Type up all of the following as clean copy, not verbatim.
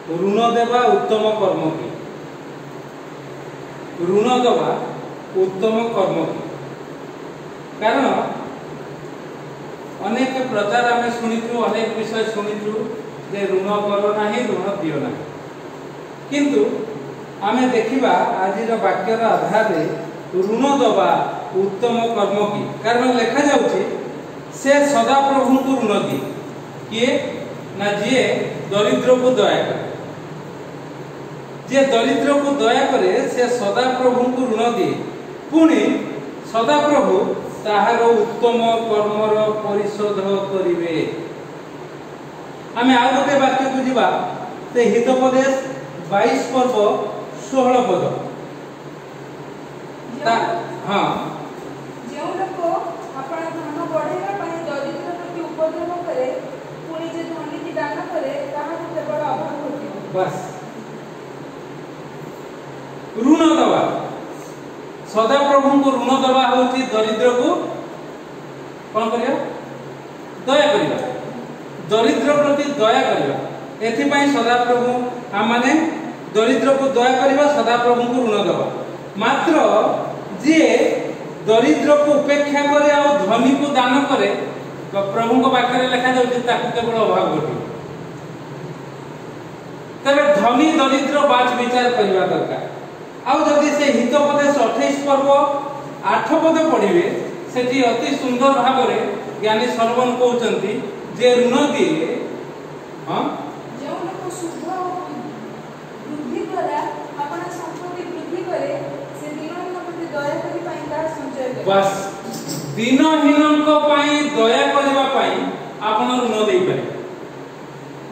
ऋण देवा उत्तम कर्म की ऋण देवा उत्तम कर्म की कारण अनेक प्रचार आम शुणीचु अनेक विषय शुणीचु जे ऋण कर ना ऋण दियो ना किंतु आमे देखिबा आज वाक्यर आधार ऋण देवा उत्तम कर्म की कारण लिखा जाउछि से सदा प्रभु को ऋण दी किए ना जी दरिद्र को दया करे जे दरिद्र को दया करे से सदा प्रभु को ऋण दिए पुणी सदा प्रभु ताहार उत्तम कर्मर परिशोध करिवे। आमे आ गोटे वाक्य को जीवा ते हितोपदेश 22 पर्व 16 पद हाँ जो लोक आपण धन बढ़ाइबा पई दरिद्र प्रति उपद्रव करे पुणी जे धनी की दान करे ताहा केवल अभाव होतिबो बस ऋण दवा सदा प्रभु को ऋण दवा होती दरिद्र को कौन करिया दया करिया दरिद्र प्रति दया करिया एथि पई सदा प्रभु हम माने दरिद्र को दया करिया सदा प्रभु को ऋण दवा मात्र जे दरिद्र को उपेक्षा करे और धनी को दान करे प्रभु को वाक्य लिखा जाउछि ताकू केवल अभाव घटी तबे धनी दरिद्र बाच विचार करबा दरकार आउ जदि से हितोपदेश 28 पर्व 8 पद पढ़िबे सेठी अति सुंदर भाव में ज्ञानी सर्वन कहउचंती जे ऋण दिए हां जो लोक शुद्ध बुद्धि द्वारा अपना संपत्ति वृद्धि करे से दीनहीन प्रति दया करि पाई ता संचय करे बस दीनहीन को पाई दया करबा पाई आपण ऋण देई पारे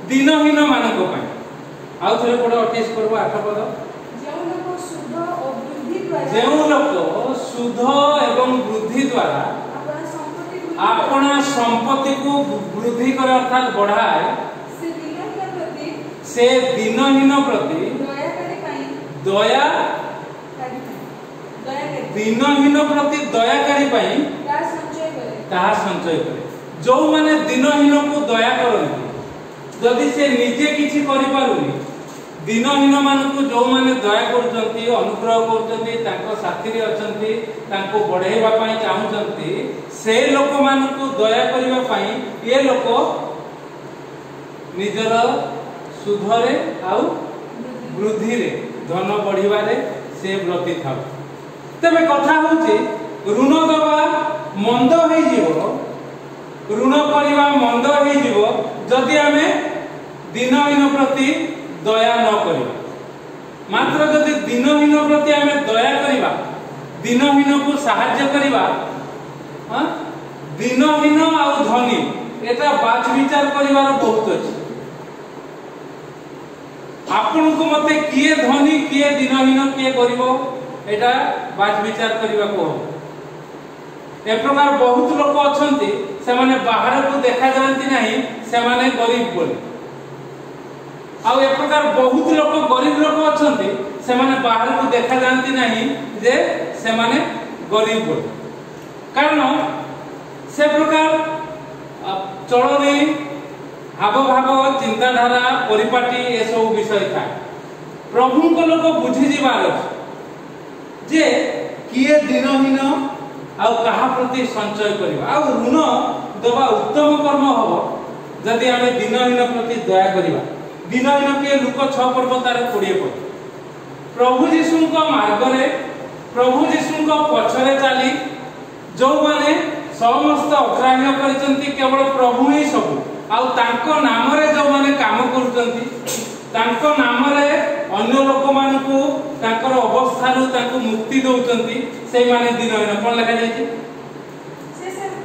दीनहीन मानको पाई आउ थरे पढ 28 पर्व 8 पद जो लोक शुद्ध एवं वृद्धि द्वारा अपना संपत्ति को वृद्धि करे अर्थात बढ़ाए से दीनहीन प्रति दया दीनहीन प्रति दयाकारी पाई ताहा संचय करे जो माने दीनहीन को दया करନ୍ତି जदि से निजे किछि करि पारुनी दीनहीन मानकु जो माने दया करचंती अनुग्रह करचंती ताको साथी रे अचंती ताको बढ़ेबा पई चाहउचंती से लोक मानकु दया करिबा पई ये लोक निजर सुधरे आउ वृद्धि रे धन बढ़िबा रे से व्रती था तबे कथा होची ऋण दबा मंद होई जीवो ऋण करिबा मंद होई जीवो जदि हमें दीनहीन प्रति दया न करिबा मात्र जदि दीनहीन प्रति हमें दया करिबा दीनहीन को सहाय्य करिबा हां दीनहीन आ धनी एटा बाच विचार करिवार बहुत अछि आपन को मते किए धनी किए दीनहीन किए करिवो एटा बाच विचार करिबा को ए प्रकार बहुत लोक अछंती से माने बाहर को देखा जानती नहीं से माने गरीब बोली आउ ए प्रकार बहुत लोक गरीब लोक अछंती से माने बाहर को देखा जानती नहीं जे से माने गरीब बोली कारण से प्रकार चलनी हाव भाव चिंताधारा परिपाटी ए सब विषय था प्रभु को लोक बुझी जीवार जे किए दीनहीन आउ कहा प्रति संचय करबा आउ ऋण देवा उत्तम कर्म हबो जदि आमे दीनहीन प्रति दया करबा दीनहीन के लुक 6 पर्व तार 20 पद प्रभु यीशु को मार्ग रे प्रभु यीशु को पछरे चाली जो माने समस्त अग्राह्य करचंती केवल प्रभु ही सब आउ तांको नाम रे जो माने काम करूचंती तांको नाम रे अन्य लोक मानकू तांकर अवस्था रो तांको मुक्ति दउचंती से माने दीनहीन कोन लिखा जाय छै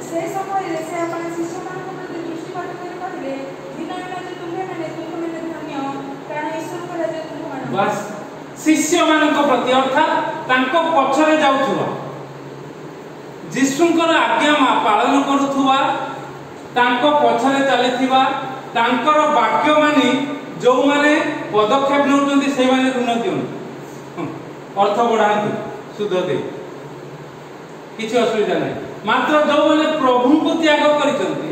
से समय रे से अपन शिष्य मान को प्रति दृष्टिपात कर कहले दीनहीन जे तुम्हे माने धन्य कारण ईश्वर को राजे तुम मान बस शिष्य मान को प्रति अर्थात तांको पछरे जाउथुवा यीशुंकर आज्ञा पालन करूथुवा तांको पछरे चलीथिबा तांकर वाक्य मानी जो माने पदक्षेप नउचंती से माने ऋण दिउन अर्थ बढ़ांतु सुध दे किछि असुविधा नै मात्र जो माने प्रभु को त्याग करिसंती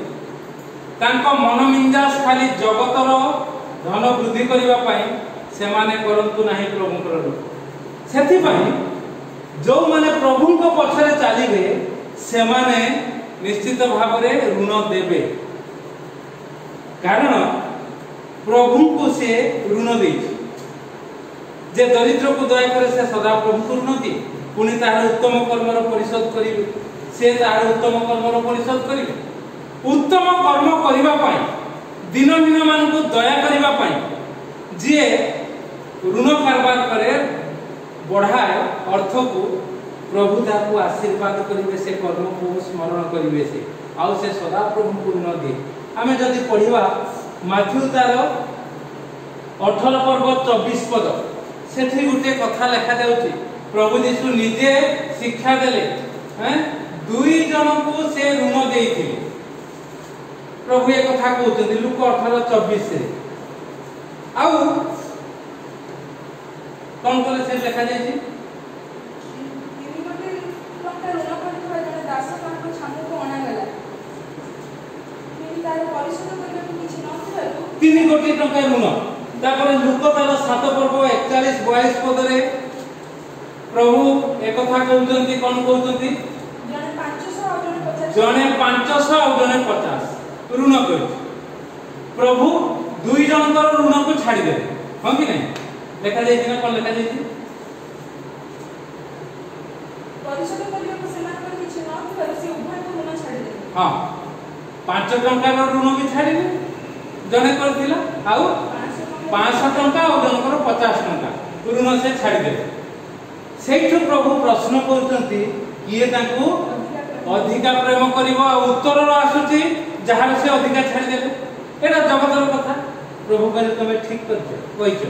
तांको मन मिंजास खाली जगतर धन वृद्धि करबा पई से माने करंतु नाही प्रभुंकर लोक सेति पई जो माने प्रभु को पछरे चलीबे से माने निश्चित भाव रे ऋण देबे कारण प्रभु को से ऋण दे जे दरिद्र को दया करे से सदा प्रभु को ऋण दी पुनि तार उत्तम कर्मर परिशोध करिवे से तार उत्तम कर्मर परिशोध करिवे उत्तम कर्म करिबा पई दिनहीन मान को दया करिबा पई जे ऋण कारबार करे बढ़ाए अर्थ को प्रभु ताकू आशीर्वाद करिवे से कर्म को स्मरण करिवे से आउ से सदा प्रभु को ऋण दे आमे जदि पढ़िबा माथ्यू तार 18 पर्व 24 पद सेठी गुटे कथा लिखा जाउची प्रभु यीशु निजे शिक्षा देले हैं दुई जन को से ऋण देइथिले प्रभु एक कथा कहउछन्ती लूक 18:24 रे आउ कोन कोले से लिखा जायछि तीन कोटी टंका ऋण तापर लूक तार 7 पर्व 41-42 पद रे प्रभु एक कथा कहउछन्ती कोन कहउछन्ती जने 500 और जने 50 ऋण कर प्रभु दुई जनकर ऋण को छाड़ी दे हां कि नहीं लिखा जाय कि ना कोन लिखा जाय परिशोध करियो को समान कर किछ न कर से उभय को ऋण छाड़ी दे हां 5 टंका ऋण भी छाड़ी दे जने करथिला आउ 500 टंका और जनकर 50 टंका ऋण से छाड़ी दे सेठो प्रभु प्रश्न करछंती किए ताकू अधिका प्रेम करिवो उत्तर आसुची जहां से अधिका छाड़ी देले एटा जगतर कथा प्रभु कहले तमे ठीक करछ कहिछ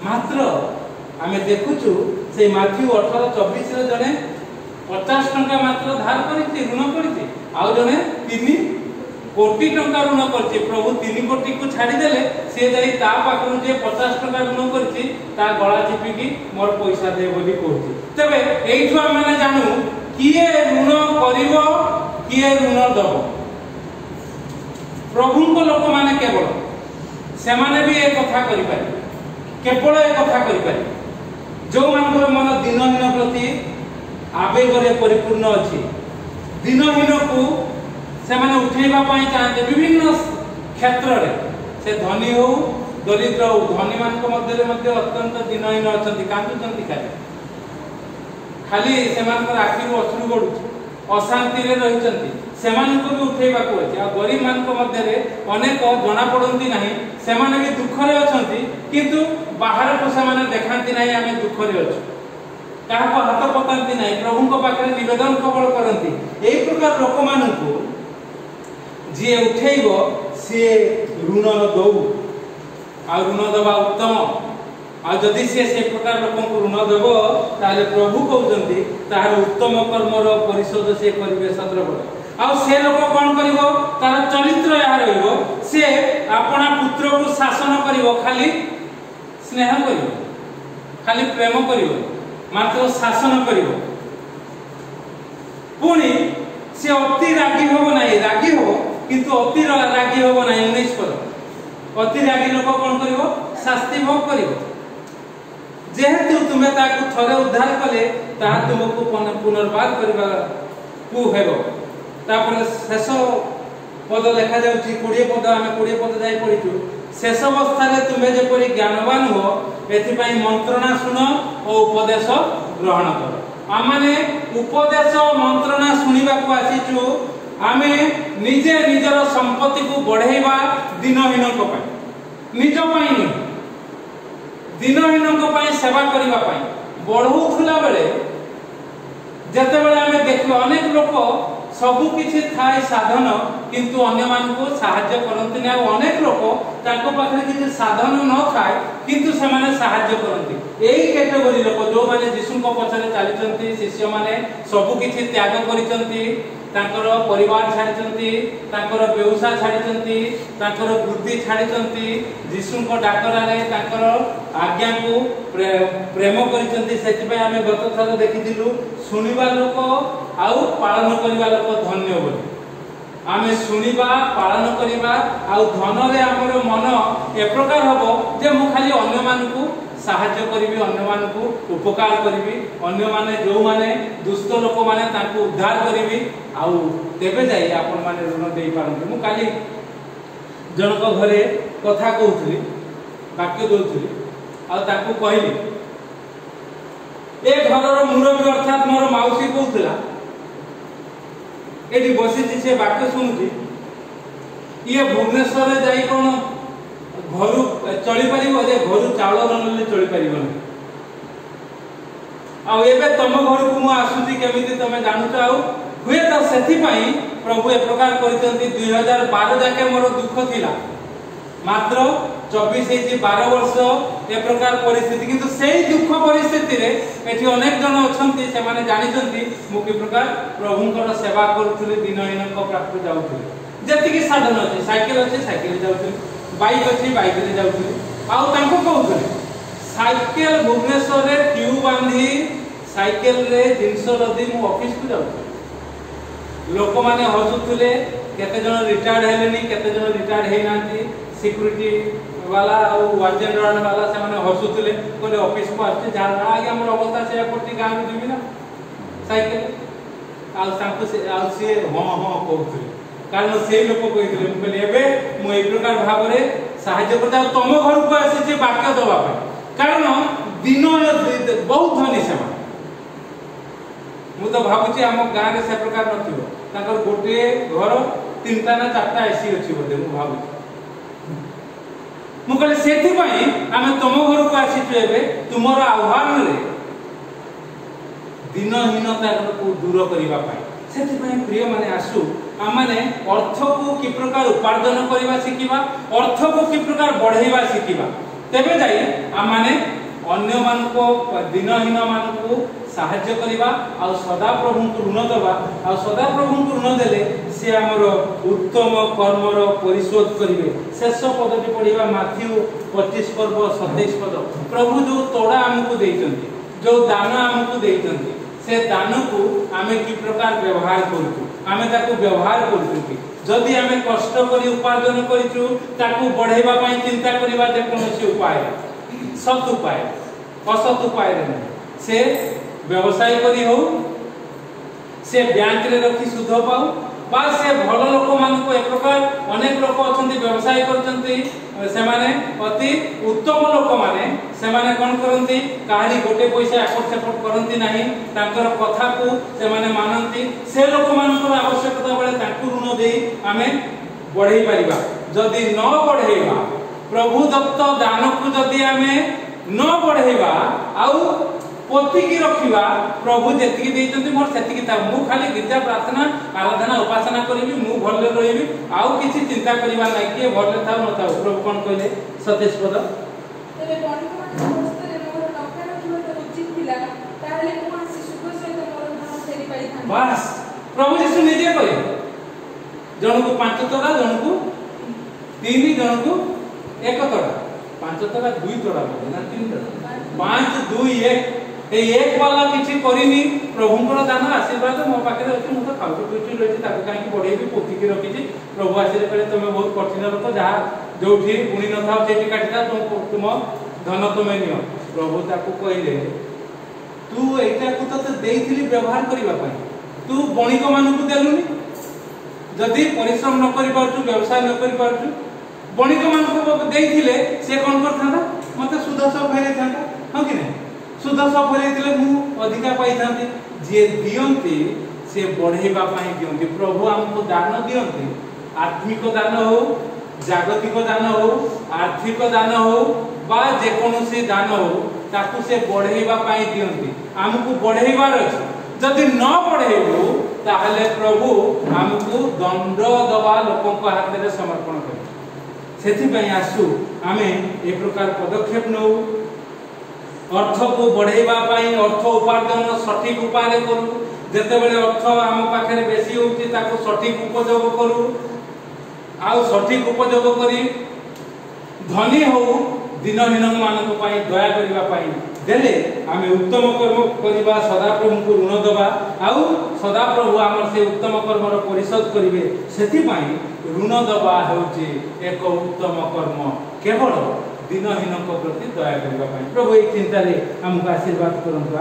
मात्र आमे देखुछु से माथ्यू 18:24 रे जने 50 टंका मात्र धार करिते ऋण करिते आउ जने 3 कोटी टंका ऋण करछि प्रभु 3 कोटी को छाड़ी देले से जाई ता पाखरु जे 50 टंका ऋण करछि ता गळा चिपी की मोर पैसा दे बोली कहछि तबे एइठु हम माने जानू किए ऋण करिवो किए ऋण दबो प्रभु को लोक माने केवल से माने भी एक कथा करि पारे केवल एक कथा करि पारे जो मानकर मन दिनहीन प्रति आवेग रे परिपूर्ण अछि दिनहीन को से माने उठेबा पई चाहते विभिन्न क्षेत्र रे से धनी हो दरिद्र हो धनी मान को मध्य अत्यंत दिनहीन अछंती कांदुचंती खाली से मानकर आखिर अश्रु गडु अशांति रे रहिचंती सेमान को भी उठेबा को अछि आ गरीब मान को मध्य रे अनेक जना पडंती नाही सेमाने भी दुख रे अछंती किंतु बाहर को सेमाने देखांती नाही आमे दुख रे अछु काहा को हाथ पकांती नाही प्रभु को पाखरे निवेदन कबळ करंती एई प्रकार लोक मान को जे उठेइबो से ऋण दउ आ ऋण दबा उत्तम आ जदि से प्रकार लोक को ऋण देबो ताले प्रभु कहउचंती तार उत्तम कर्मर परिशोध से करिवे सत्रबड़ आ से लोक कोन करिवो तार चरित्र या रहइबो से आपना पुत्र को शासन करिवो खाली स्नेह करिवो खाली प्रेम करिवो मात्र शासन करिवो पुनी से अति रागी होबो नाही रागी हो किंतु अति रागी होबो नाही 19 पर अति रागी लोक कोन करिवो शास्ति भोग करिवो जेहेतु तुमे ताकू थरे उद्धार कले ता तुमको पुनर्वार करबा को हेबो तापर शेष पद लिखा जाउची 20 पद आमे 20 पद जाई पढिचु शेष अवस्था रे तुमे जेपरि ज्ञानवान हो एथि पई मंत्रणा सुनो और उपदेश ग्रहण करो आमाने उपदेश मंत्रणा सुनिबा को आसीचु आमे निजे निजर संपत्ति को बढ़ेबा दिनहीन को पई निज पई नहीं दिनहीन को पई सेवा करिबा पई बढ़ौथुला बेले जते बेले आमे देखु अनेक लोक सबु किछि थाय साधन किंतु अन्य मान को सहाय्य करंती नै अनेक लोक ताको पाखरे किछि साधन न थाय किंतु से माने सहाय्य करंती एई कैटेगरी लोक जो माने यीशु को पछरे चालिचंती शिष्य माने सबु किछि त्याग करिचंती ताकर परिवार छाडिचंती ताकर व्यवसाय छाडिचंती ताकर वृद्धि छाडिचंती यीशु को डाकरा रे ताकर आज्ञा को प्रेम करिचंती सेति पे हमें गत थर देखिथिलु सुनिबा लोक आउ पालन करिबा लोक धन्य बोली आमे सुनिबा पालन करिबा आउ धन रे हमर मन ए प्रकार हबो जे मु खाली अन्य मानकु साहाय्य करिवि अन्य मानकु उपकार करिवि अन्य माने जो माने दुष्ट लोक माने ताकू उद्धार करिवि आउ तेबे जाई आपन माने ऋण देई पारंती। मु खाली जनक घरे कथा कहउथली वाक्य दउथली आ ताकू कहली ए घरर मुरबी अर्थात मोर माउसी कहउतला एटी बसी से वाक्य सुनुची ये भुवनेश्वर जाई कोन घर चली परिबो जे घर चावल नले चली परिबो न आ एबे तम घर को मु आसुची केमिति तमे जानुच आ हुए त सेथि पई प्रभु ए प्रकार करितंती 2012 जाके मोर दुख थिला मात्र 24 हेची 12 वर्ष ए प्रकार परिस्थिति किंतु सेही दुख परिस्थिति रे एठी अनेक जन अछंती से माने जानिचंती मु कि प्रकार प्रभुंकर सेवा करथुली दिनहीन को प्राप्त जाउथुली जति कि साधन अछि साइकिल जाउथुली बाइक अछि बाइक रे जाउथुली आ तांको कहउथुली साइकिल भुवनेश्वर रे ट्यूब बांधी साइकिल रे जिंस लदी मु ऑफिस को जाउ लोक माने हसुथुले केते जन रिटायर्ड हेलेनी केते जन रिटायर्ड हे नांती सिक्युरिटी वाला और वार्डन वाला से माने हसुथुले कोले ऑफिस को आछे जान आगे हमर अवस्था से पट्टी गांव में जीवी ना साइकिल आ तांको से आ से हां कहउथुले कारण से लोक कहिथुले मु कहले एबे मु ए प्रकार भाव रे सहाय्य करता तम घर को आसी जे वाक्य दबा पे कारण दिन बहुत धनी से मु तो भाबुची हम गां रे से प्रकार नथिबो ताकर गोटे घर तीनटा ना चारटा एसी अछि बोले मु भाबुची मु कहले सेथि पई आमे तम घर को आसी छु एबे तुमर आह्वान रे दिनहीनता को दूर करिवा पाई सेथि पई प्रिय माने आसु आमाने अर्थ को कि प्रकार उपार्जन करिवा सिकिबा अर्थ को कि प्रकार बढ़ाइबा सिकिबा तेबे जाई आमाने अन्य मान को दिनहीन मान को साहाय्य करिबा आ सदा प्रभु को ऋण देबा आ सदा प्रभु को ऋण देले से हमर उत्तम कर्मर परिशोध करिवे। शेष पदटी पढिबा माथ्यू 25 पर्व 27 पद प्रभु जो तोड़ा हमकु देइचंती जो दान हमकु देइचंती से दान को आमे कि प्रकार व्यवहार करूछु आमे ताको व्यवहार करूछु जदि आमे कष्ट करी उपार्जन करिछु ताको बढ़ाइबा पई चिंता करिबा जे कोनोसी उपाय सत उपाय असत उपाय रे से व्यवसाय करी हो से बैंक रे रखी सुध पाऊ बा से भल लोक मान को एक प्रकार अनेक लोक अछंती व्यवसाय करचंती से माने अति उत्तम लोक माने से माने कोन करंती काहरी गोटे पैसा एफर्ट सेफर्ट करंती नाही तांकर कथा को से माने मानंती से लोक मान को आवश्यकता बळे तांकु ऋण देई आमे बढ़ाई परिबा जदि न बढ़ाइबा प्रभु दत्त दान को जदि आमे न बढ़ाइबा आउ पोती की रखिबा प्रभु जेति की देइचंती मोर सेति की ता मु खाली गिरजा प्रार्थना आराधना उपासना करिवि मु भल्ले रहिबि आउ किछि चिंता करिबा नै के भल्ले थाउ न थाउ प्रभु कोन कहले 27 पद तबे बंधु मान हस्तरे मोर टका रखिबा त उचित थिला ताले मु आसी सुख सहित मोर धन फेरी पाई थान बस प्रभु यीशु निजे कहे जणको 5 तोड़ा जणको 3 जणको 1 तोड़ा 5 तोड़ा 2 तोड़ा ना 3 तोड़ा 5 2 1 ए एक वाला किछि करिनी प्रभुंकर दान आशीर्वाद मो पाखे अछि मु तो खाउछु पिछु लछि ताको काई बढेबी पोती की रखिछि प्रभु आशीर्वाद करे तमे बहुत कठिन लोक जहा जोठी गुणी न थाउ सेठी काटिता तुम धन तमे नियो प्रभु ताको कहिले तू एटा को तो देइथिली व्यवहार करिबा पई तू बणिक मान को देलुनी जदी परिश्रम न करि पारछु व्यवसाय न करि पारछु बणिक मान को देइथिले से कोन करथांदा मते सुध सब भेले थांदा हां कि नै सुध सब भरेइथिले मु अधिका पाई थांती जे दियंती से बढ़ेबा पाई दियंती प्रभु हमको दान दियंती आत्मिक दान हो जागतिक दान हो आर्थिक दान हो बा जे कोनोसी दान हो ताकू से बढ़ेबा पाई दियंती हमको बढ़ेबार अछि जदि न बढ़ेबो ताहले प्रभु हमको दंड दबा लोकन को हाथ रे समर्पण करे सेथि पई आसु आमे ए प्रकार पदक्षेप नउ अर्थ को बढ़ाइबा पाई अर्थ उपार्जन सठिक उपाय करू जते बेले अर्थ हम पाखरे बेसी होउची ताको सठिक उपयोग करू आ सठिक उपयोग करी धनी हो दिनहीन मानक पाई दया करिबा पाई देले आमे उत्तम कर्म करिबा सदाप्रभु को ऋण दबा आउ सदाप्रभु आमर से उत्तम कर्मर परिशोध करिवे सेति पई ऋण दबा हेउची एक उत्तम कर्म केवल दिनहीन को प्रति दया करबा पई प्रभु एक चिंता रे हमको आशीर्वाद करंतु।